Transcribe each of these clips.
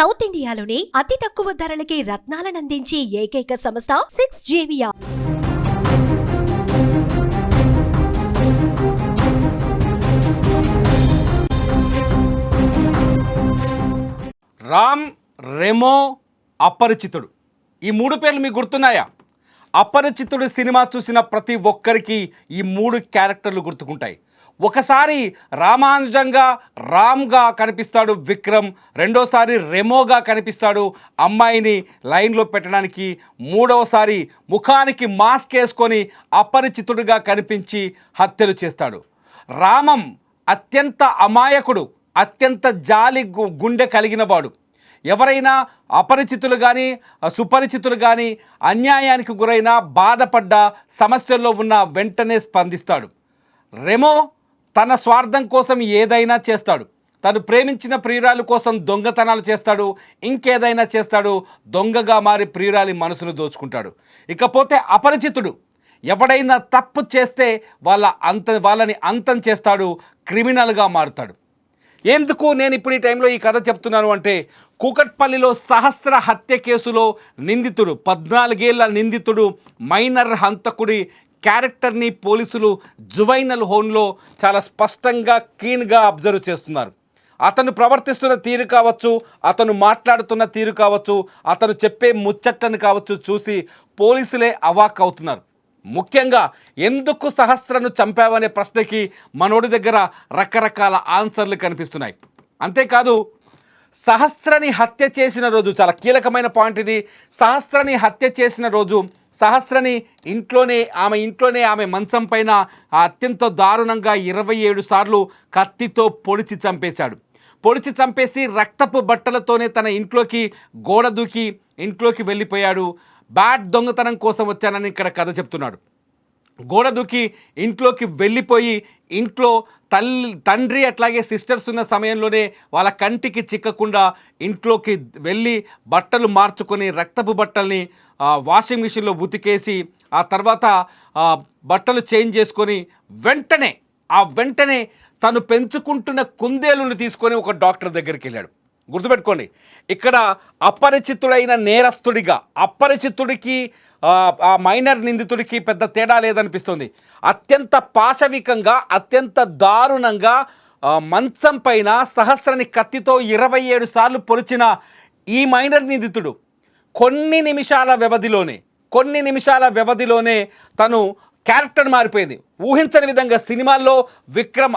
South ఇండియాలోని అతి తక్కువ ధరలకి రత్నాలనందించే ఏకైక సంస్థ 6JVR. రామ్, రెమో, అపరిచితుడు ఈ మూడు పేర్లు మీకు గుర్తున్నాయా? అపరిచితుడు సినిమా చూసిన ప్రతి ఒక్కరికి ఈ మూడు క్యారెక్టర్లు గుర్తుకుంటాయి. ఒకసారి రామానుజంగా రామ్గా కనిపిస్తాడు విక్రమ్, రెండోసారి రెమోగా కనిపిస్తాడు అమ్మాయిని లైన్లో పెట్టడానికి, మూడవసారి ముఖానికి మాస్క్ వేసుకొని అపరిచితుడిగా కనిపించి హత్యలు చేస్తాడు. రామం అత్యంత అమాయకుడు, అత్యంత జాలి గుండె కలిగిన వాడు. ఎవరైనా అపరిచితులు కానీ సుపరిచితులు కానీ అన్యాయానికి గురైన బాధపడ్డ సమస్యల్లో ఉన్న వెంటనే స్పందిస్తాడు. రెమో తన స్వార్థం కోసం ఏదైనా చేస్తాడు. తను ప్రేమించిన ప్రియురాలు కోసం దొంగతనాలు చేస్తాడు, ఇంకేదైనా చేస్తాడు. దొంగగా మారి ప్రియురాలి మనసును దోచుకుంటాడు. ఇకపోతే అపరిచితుడు ఎవడైనా తప్పు చేస్తే వాళ్ళని అంతం చేస్తాడు, క్రిమినల్గా మారుతాడు. ఎందుకు నేను ఇప్పుడు ఈ టైంలో ఈ కథ చెప్తున్నాను అంటే, కూకట్పల్లిలో సహస్ర హత్య కేసులో నిందితుడు, 14 ఏళ్ల నిందితుడు, మైనర్ హంతకుడి క్యారెక్టర్ని పోలీసులు జువైనల్ హోమ్లో చాలా స్పష్టంగా క్లీన్గా అబ్జర్వ్ చేస్తున్నారు. అతను ప్రవర్తిస్తున్న తీరు కావచ్చు, అతను మాట్లాడుతున్న తీరు కావచ్చు, అతను చెప్పే ముచ్చట్టను కావచ్చు చూసి పోలీసులే అవాక్ అవుతున్నారు. ముఖ్యంగా ఎందుకు సహస్రను చంపావనే ప్రశ్నకి మనోడి దగ్గర రకరకాల ఆన్సర్లు కనిపిస్తున్నాయి. అంతేకాదు, సహస్రని హత్య చేసిన రోజు చాలా కీలకమైన పాయింట్ ఇది. సహస్రని హత్య చేసిన రోజు సహస్రని ఇంట్లోనే ఆమె మంచం పైన అత్యంత దారుణంగా 27 సార్లు కత్తితో పొడిచి చంపేశాడు. పొడిచి చంపేసి రక్తపు బట్టలతోనే తన గోడ దూకి ఇంట్లోకి వెళ్ళిపోయాడు. బ్యాట్ దొంగతనం కోసం వచ్చానని ఇక్కడ కథ చెప్తున్నాడు. గోడ దూకి ఇంట్లోకి వెళ్ళిపోయి ఇంట్లో తండ్రి అట్లాగే సిస్టర్స్ ఉన్న సమయంలోనే వాళ్ళ కంటికి చిక్కకుండా ఇంట్లోకి వెళ్ళి బట్టలు మార్చుకొని రక్తపు బట్టల్ని వాషింగ్ మిషన్లో ఉతికేసి ఆ తర్వాత బట్టలు చేంజ్ చేసుకొని వెంటనే తను పెంచుకుంటున్న కుందేలుని తీసుకొని ఒక డాక్టర్ దగ్గరికి వెళ్ళాడు. గుర్తుపెట్టుకోండి, ఇక్కడ అపరిచితుడైన నేరస్తుడిగా అపరిచితుడికి ఆ మైనర్ నిందితుడికి పెద్ద తేడా లేదనిపిస్తుంది. అత్యంత పాశవికంగా, అత్యంత దారుణంగా మంచం పైన సహస్రని కత్తితో 27 సార్లు పొడిచిన ఈ మైనర్ నిందితుడు కొన్ని నిమిషాల వ్యవధిలోనే తను క్యారెక్టర్ మారిపోయింది. ఊహించని విధంగా సినిమాల్లో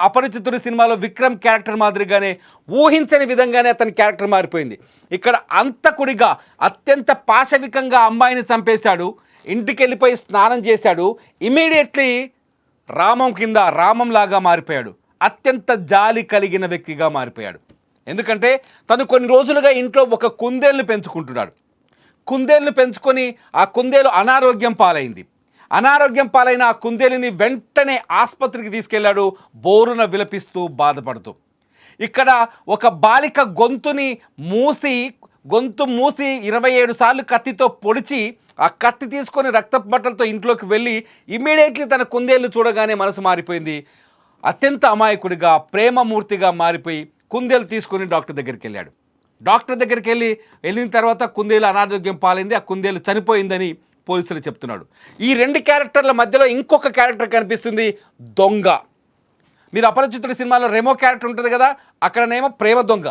అపరిచితుడి సినిమాలో విక్రమ్ క్యారెక్టర్ మాదిరిగానే ఊహించని విధంగానే అతని క్యారెక్టర్ మారిపోయింది. ఇక్కడ అంతకుడిగా అత్యంత పాశవికంగా అమ్మాయిని చంపేశాడు, ఇంటికి వెళ్ళిపోయి స్నానం చేశాడు, ఇమీడియట్లీ రామంలాగా మారిపోయాడు. అత్యంత జాలి కలిగిన వ్యక్తిగా మారిపోయాడు. ఎందుకంటే తను కొన్ని రోజులుగా ఇంట్లో ఒక కుందేలును పెంచుకుంటున్నాడు. కుందేలును పెంచుకొని ఆ కుందేలు అనారోగ్యం పాలైన ఆ కుందేలుని వెంటనే ఆసుపత్రికి తీసుకెళ్లాడు, బోరున విలపిస్తూ బాధపడుతూ. ఇక్కడ ఒక బాలిక గొంతు మూసి 27 సార్లు కత్తితో పొడిచి ఆ కత్తి తీసుకొని రక్తపు బట్టలతో ఇంట్లోకి వెళ్ళి ఇమ్మీడియట్లీ తన కుందేలు చూడగానే మనసు మారిపోయింది. అత్యంత అమాయకుడిగా ప్రేమమూర్తిగా మారిపోయి కుందేలు తీసుకొని డాక్టర్ దగ్గరికి వెళ్ళాడు. డాక్టర్ దగ్గరికి వెళ్ళిన తర్వాత కుందేలు అనారోగ్యం పాలైంది, ఆ కుందేలు చనిపోయిందని పోలీసులు చెప్తున్నాడు. ఈ 2 క్యారెక్టర్ల మధ్యలో ఇంకొక క్యారెక్టర్ కనిపిస్తుంది, దొంగ. మీరు అపరిచితుడి సినిమాలో రెమో క్యారెక్టర్ ఉంటుంది కదా, అక్కడనేమో ప్రేమ దొంగ.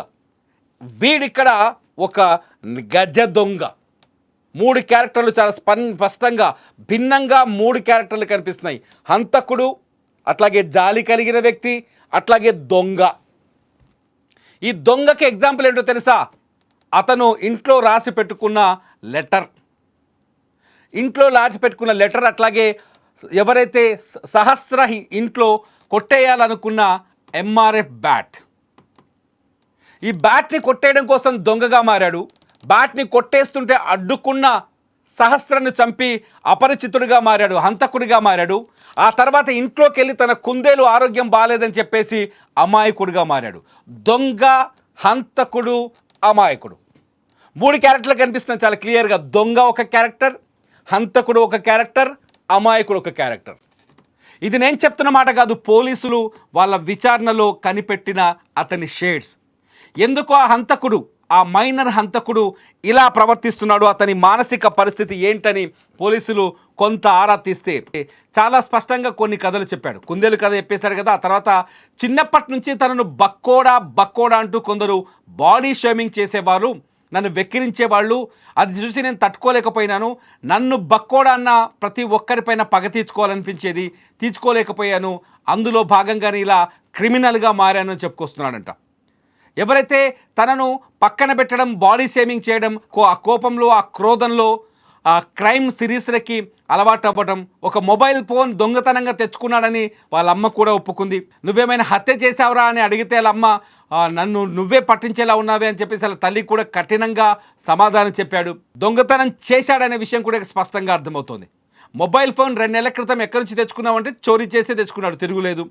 వీడిక్కడ ఒక గజ దొంగ. 3 క్యారెక్టర్లు చాలా స్పష్టంగా భిన్నంగా 3 క్యారెక్టర్లు కనిపిస్తున్నాయి. హంతకుడు, అట్లాగే జాలి కలిగిన వ్యక్తి, అట్లాగే దొంగ. ఈ దొంగకి ఎగ్జాంపుల్ ఏంటో తెలుసా? అతను ఇంట్లో రాసి పెట్టుకున్న లెటర్, అట్లాగే ఎవరైతే సహస్ర ఇంట్లో కొట్టేయాలనుకున్న MRF బ్యాట్, ఈ బ్యాట్ని కొట్టేయడం కోసం దొంగగా మారాడు. బ్యాట్ని కొట్టేస్తుంటే అడ్డుకున్న సహస్రను చంపి అపరిచితుడిగా మారాడు, హంతకుడిగా మారాడు. ఆ తర్వాత ఇంట్లోకి వెళ్ళి తన కుందేలు ఆరోగ్యం బాగాలేదని చెప్పేసి అమాయకుడిగా మారాడు. దొంగ, హంతకుడు, అమాయకుడు 3 క్యారెక్టర్లు కనిపిస్తున్నాయి చాలా క్లియర్గా. దొంగ ఒక క్యారెక్టర్, హంతకుడు ఒక క్యారెక్టర్, అమాయకుడు ఒక క్యారెక్టర్. ఇది నేను చెప్తున్న మాట కాదు, పోలీసులు వాళ్ళ విచారణలో కనిపెట్టిన అతని షేడ్స్. ఎందుకు ఆ హంతకుడు ఆ మైనర్ హంతకుడు ఇలా ప్రవర్తిస్తున్నాడు, అతని మానసిక పరిస్థితి ఏంటని పోలీసులు కొంత ఆరా తీస్తే చాలా స్పష్టంగా కొన్ని కథలు చెప్పాడు. కుందేలు కథ చెప్పేశాడు కదా. ఆ తర్వాత చిన్నప్పటి నుంచి తనను బక్కోడా బక్కోడా అంటూ కొందరు బాడీ షేమింగ్ చేసేవారు, నన్ను వెక్కిరించేవాళ్ళు, అది చూసి నేను తట్టుకోలేకపోయినాను. నన్ను బక్కోడా అన్న ప్రతి ఒక్కరిపైన పగ తీర్చుకోలేకపోయాను. అందులో భాగంగానే ఇలా క్రిమినల్గా మారాను అని చెప్పుకొస్తున్నాడంట. ఎవరైతే తనను పక్కన పెట్టడం, బాడీ షేమింగ్ చేయడం, ఆ కోపంలో, ఆ క్రోధంలో ఆ క్రైమ్ సిరీస్లకి అలవాటు అవ్వడం, ఒక మొబైల్ ఫోన్ దొంగతనంగా తెచ్చుకున్నాడని వాళ్ళ అమ్మ కూడా ఒప్పుకుంది. నువ్వేమైనా హత్య చేసావురా అని అడిగితే వాళ్ళ అమ్మ నన్ను నువ్వే పట్టించేలా ఉన్నావే అని చెప్పేసి వాళ్ళ తల్లి కూడా కఠినంగా సమాధానం చెప్పాడు. దొంగతనం చేశాడనే విషయం కూడా స్పష్టంగా అర్థమవుతోంది. మొబైల్ ఫోన్ 2 నెలల క్రితం ఎక్కడి నుంచి తెచ్చుకున్నామంటే చోరీ చేస్తే తెచ్చుకున్నాడు, తిరుగులేదు.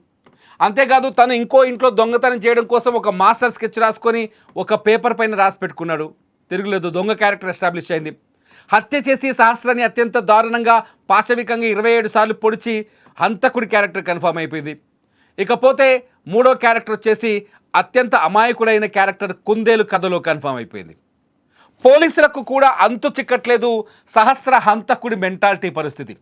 అంతేకాదు తను ఇంకో ఇంట్లో దొంగతనం చేయడం కోసం ఒక మాస్టర్ స్కెచ్ రాసుకొని ఒక పేపర్ పైన రాసి పెట్టుకున్నాడు, తిరుగులేదు. దొంగ క్యారెక్టర్ ఎస్టాబ్లిష్ అయింది. హత్య చేసి సహస్రాన్ని అత్యంత దారుణంగా పాశవికంగా 27 సార్లు పొడిచి హంతకుడి క్యారెక్టర్ కన్ఫర్మ్ అయిపోయింది. ఇకపోతే మూడో క్యారెక్టర్ వచ్చేసి అత్యంత అమాయకుడైన క్యారెక్టర్ కుందేలు కథలో కన్ఫర్మ్ అయిపోయింది. పోలీసులకు కూడా అంతు చిక్కట్లేదు సహస్ర హంతకుడి మెంటాలిటీ పరిస్థితి.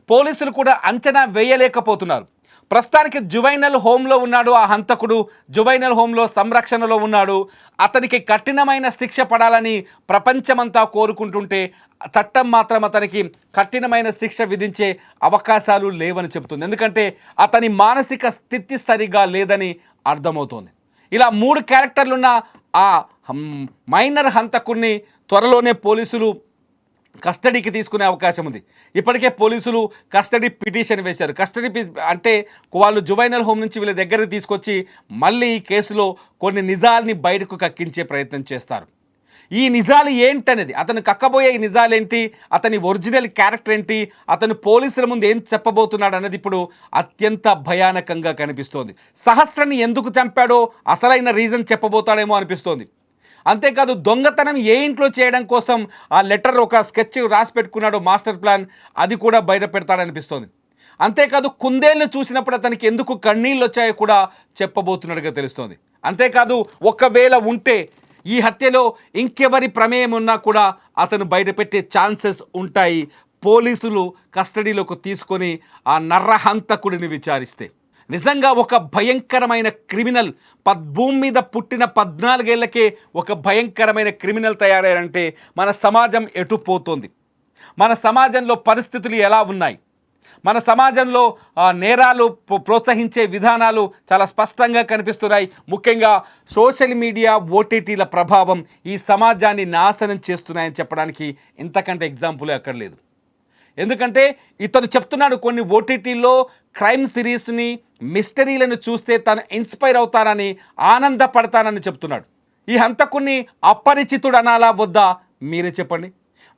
పోలీసులు కూడా అంచనా వేయలేకపోతున్నారు. ప్రస్తుతానికి జువైనల్ హోమ్లో ఉన్నాడు ఆ హంతకుడు, జువైనల్ హోమ్లో సంరక్షణలో ఉన్నాడు. అతనికి కఠినమైన శిక్ష పడాలని ప్రపంచమంతా కోరుకుంటుంటే చట్టం మాత్రం అతనికి కఠినమైన శిక్ష విధించే అవకాశాలు లేవని చెబుతుంది. ఎందుకంటే అతని మానసిక స్థితి సరిగా లేదని అర్థమవుతోంది. ఇలా 3 క్యారెక్టర్లున్న ఆ మైనర్ హంతకుడిని త్వరలోనే పోలీసులు కస్టడీకి తీసుకునే అవకాశం ఉంది. ఇప్పటికే పోలీసులు కస్టడీ పిటిషన్ వేశారు. అంటే వాళ్ళు జువైనల్ హోమ్ నుంచి వీళ్ళ దగ్గరికి తీసుకొచ్చి మళ్ళీ ఈ కేసులో కొన్ని నిజాల్ని బయటకు కక్కించే ప్రయత్నం చేస్తారు. ఈ నిజాలు ఏంటనేది, అతను కక్కబోయే ఈ నిజాలేంటి, అతని ఒరిజినల్ క్యారెక్టర్ ఏంటి, అతను పోలీసుల ముందు ఏం చెప్పబోతున్నాడు అన్నది ఇప్పుడు అత్యంత భయానకంగా కనిపిస్తోంది. సహస్రాన్ని ఎందుకు చంపాడో అసలైన రీజన్ చెప్పబోతాడేమో అనిపిస్తోంది. అంతేకాదు దొంగతనం ఏ ఇంట్లో చేయడం కోసం ఆ లెటర్, ఒక స్కెచ్ రాసి పెట్టుకున్నాడో మాస్టర్ ప్లాన్, అది కూడా బయట పెడతాడనిపిస్తోంది. అంతేకాదు కుందేళ్ళను చూసినప్పుడు అతనికి ఎందుకు కన్నీళ్ళు వచ్చాయో కూడా చెప్పబోతున్నట్టుగా తెలుస్తోంది. అంతేకాదు ఒకవేళ ఉంటే ఈ హత్యలో ఇంకెవరి ప్రమేయం ఉన్నా కూడా అతను బయటపెట్టే ఛాన్సెస్ ఉంటాయి పోలీసులు కస్టడీలోకి తీసుకొని ఆ నర్రహంతకుడిని విచారిస్తే. నిజంగా ఒక భయంకరమైన క్రిమినల్, భూమి మీద పుట్టిన 14 ఏళ్లకే ఒక భయంకరమైన క్రిమినల్ తయారయ్యారంటే మన సమాజం ఎటు పోతోంది, మన సమాజంలో పరిస్థితులు ఎలా ఉన్నాయి, మన సమాజంలో నేరాలు ప్రోత్సహించే విధానాలు చాలా స్పష్టంగా కనిపిస్తున్నాయి. ముఖ్యంగా సోషల్ మీడియా, ఓటీటీల ప్రభావం ఈ సమాజాన్ని నాశనం చేస్తున్నాయని చెప్పడానికి ఇంతకంటే ఎగ్జాంపుల్ అక్కడ లేదు. ఎందుకంటే ఇతను చెప్తున్నాడు కొన్ని ఓటీటీల్లో క్రైమ్ సిరీస్ని, మిస్టరీలను చూస్తే తను ఇన్స్పైర్ అవుతానని, ఆనందపడతానని చెప్తున్నాడు. ఈ హంతకుణ్ణి అపరిచితుడు అనాలా వద్దా మీరే చెప్పండి.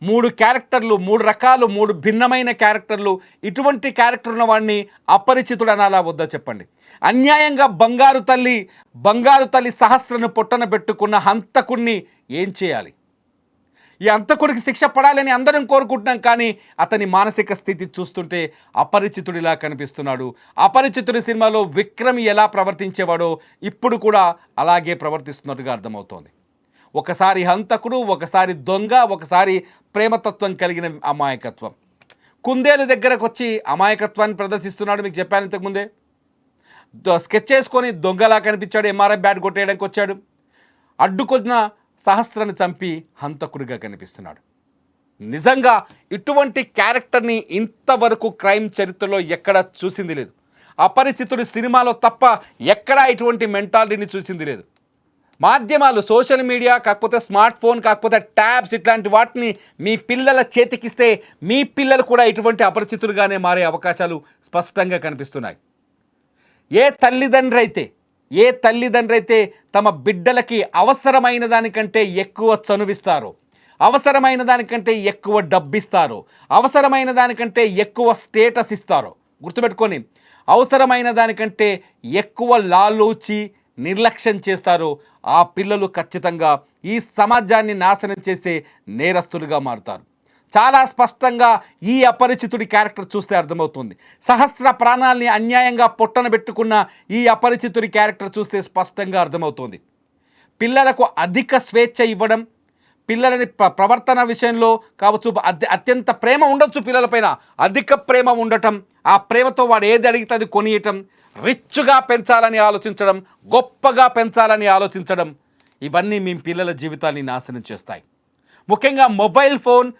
3 క్యారెక్టర్లు, 3 రకాలు, 3 భిన్నమైన క్యారెక్టర్లు, ఇటువంటి క్యారెక్టర్ ఉన్న వాడిని అపరిచితుడు అనాలా వద్దా చెప్పండి. అన్యాయంగా బంగారు తల్లి సహస్రను పొట్టన పెట్టుకున్న హంతకుణ్ణి ఏం చేయాలి? ఈ హంతకుడికి శిక్ష పడాలని అందరం కోరుకుంటున్నాం, కానీ అతని మానసిక స్థితి చూస్తుంటే అపరిచితుడిలా కనిపిస్తున్నాడు. అపరిచితుడి సినిమాలో విక్రమ్ ఎలా ప్రవర్తించేవాడో ఇప్పుడు కూడా అలాగే ప్రవర్తిస్తున్నట్టుగా అర్థమవుతోంది. ఒకసారి హంతకుడు, ఒకసారి దొంగ, ఒకసారి ప్రేమతత్వం కలిగిన అమాయకత్వం. కుందేలు దగ్గరకు వచ్చి అమాయకత్వాన్ని ప్రదర్శిస్తున్నాడు. మీకు చెప్పాను ఇంతకుముందే, స్కెచ్ చేసుకొని దొంగలా కనిపించాడు, ఎంఆర్ఐ బ్యాట్ కొట్టేయడానికి వచ్చాడు. అడ్డుకొన్న సహస్రాన్ని చంపి హంతకుడిగా కనిపిస్తున్నాడు. నిజంగా ఇటువంటి క్యారెక్టర్ని ఇంతవరకు క్రైమ్ చరిత్రలో ఎక్కడా చూసింది లేదు. అపరిచితుడి సినిమాలో తప్ప ఎక్కడా ఇటువంటి మెంటాలిటీని చూసింది లేదు. మాధ్యమాలు, సోషల్ మీడియా, కాకపోతే స్మార్ట్ ఫోన్, కాకపోతే ట్యాబ్స్, ఇట్లాంటి వాటిని మీ పిల్లల చేతికిస్తే మీ పిల్లలు కూడా ఇటువంటి అపరిచితులుగానే మారే అవకాశాలు స్పష్టంగా కనిపిస్తున్నాయి. ఏ తల్లిదండ్రి అయితే తమ బిడ్డలకి అవసరమైన దానికంటే ఎక్కువ చనువిస్తారో, అవసరమైన దానికంటే ఎక్కువ డబ్బిస్తారో, అవసరమైన దానికంటే ఎక్కువ స్టేటస్ ఇస్తారో, గుర్తుపెట్టుకొని, అవసరమైన దానికంటే ఎక్కువ లాలూచి నిర్లక్ష్యం చేస్తారో ఆ పిల్లలు ఖచ్చితంగా ఈ సమాజాన్ని నాశనం చేసే నేరస్తులుగా మారుతారు. చాలా స్పష్టంగా ఈ అపరిచితుడి క్యారెక్టర్ చూస్తే అర్థమవుతుంది. సహస్ర ప్రాణాలని అన్యాయంగా పొట్టన పెట్టుకున్న ఈ అపరిచితుడి క్యారెక్టర్ చూస్తే స్పష్టంగా అర్థమవుతుంది. పిల్లలకు అధిక స్వేచ్ఛ ఇవ్వడం, పిల్లలని ప్రవర్తన విషయంలో కావచ్చు అత్యంత ప్రేమ ఉండొచ్చు, పిల్లలపైన అధిక ప్రేమ ఉండటం, ఆ ప్రేమతో వాడు ఏది అడిగితే అది కొనియటం, రిచ్గా పెంచాలని ఆలోచించడం, గొప్పగా పెంచాలని ఆలోచించడం, ఇవన్నీ మీ పిల్లల జీవితాన్ని నాశనం చేస్తాయి. ముఖ్యంగా మొబైల్ ఫోన్,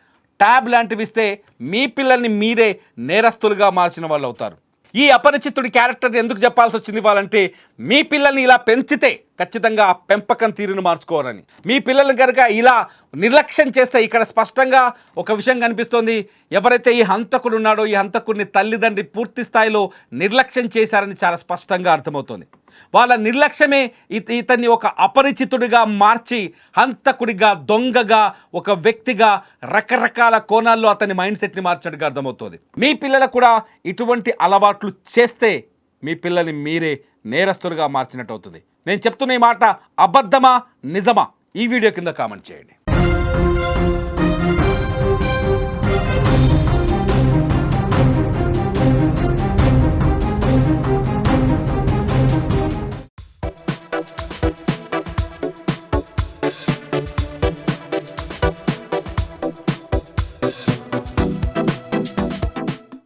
ట్యాబ్ లాంటివి ఇస్తే మీ పిల్లల్ని మీరే నేరస్తులుగా మార్చిన వాళ్ళు అవుతారు. ఈ అపరిచితుడి క్యారెక్టర్ ఎందుకు చెప్పాల్సి వచ్చింది వాళ్ళంటే, మీ పిల్లల్ని ఇలా పెంచితే ఖచ్చితంగా ఆ పెంపకం తీరును మార్చుకోవాలని. మీ పిల్లలు కనుక ఇలా నిర్లక్ష్యం చేస్తే ఇక్కడ స్పష్టంగా ఒక విషయం కనిపిస్తోంది. ఎవరైతే ఈ హంతకుడు ఉన్నాడో ఈ హంతకుడిని తల్లిదండ్రి పూర్తి స్థాయిలో నిర్లక్ష్యం చేశారని చాలా స్పష్టంగా అర్థమవుతోంది. వాళ్ళ నిర్లక్ష్యమే ఇతన్ని ఒక అపరిచితుడిగా మార్చి హంతకుడిగా, దొంగగా, ఒక వ్యక్తిగా రకరకాల కోణాల్లో అతని మైండ్ సెట్ని మార్చడానికి అర్థమవుతుంది. మీ పిల్లలకు కూడా ఇటువంటి అలవాట్లు చేస్తే మీ పిల్లల్ని మీరే నేరస్తులుగా మార్చినట్టు అవుతుంది. నేను చెప్తున్న ఈ మాట అబద్ధమా నిజమా? ఈ వీడియో కింద కామెంట్ చేయండి.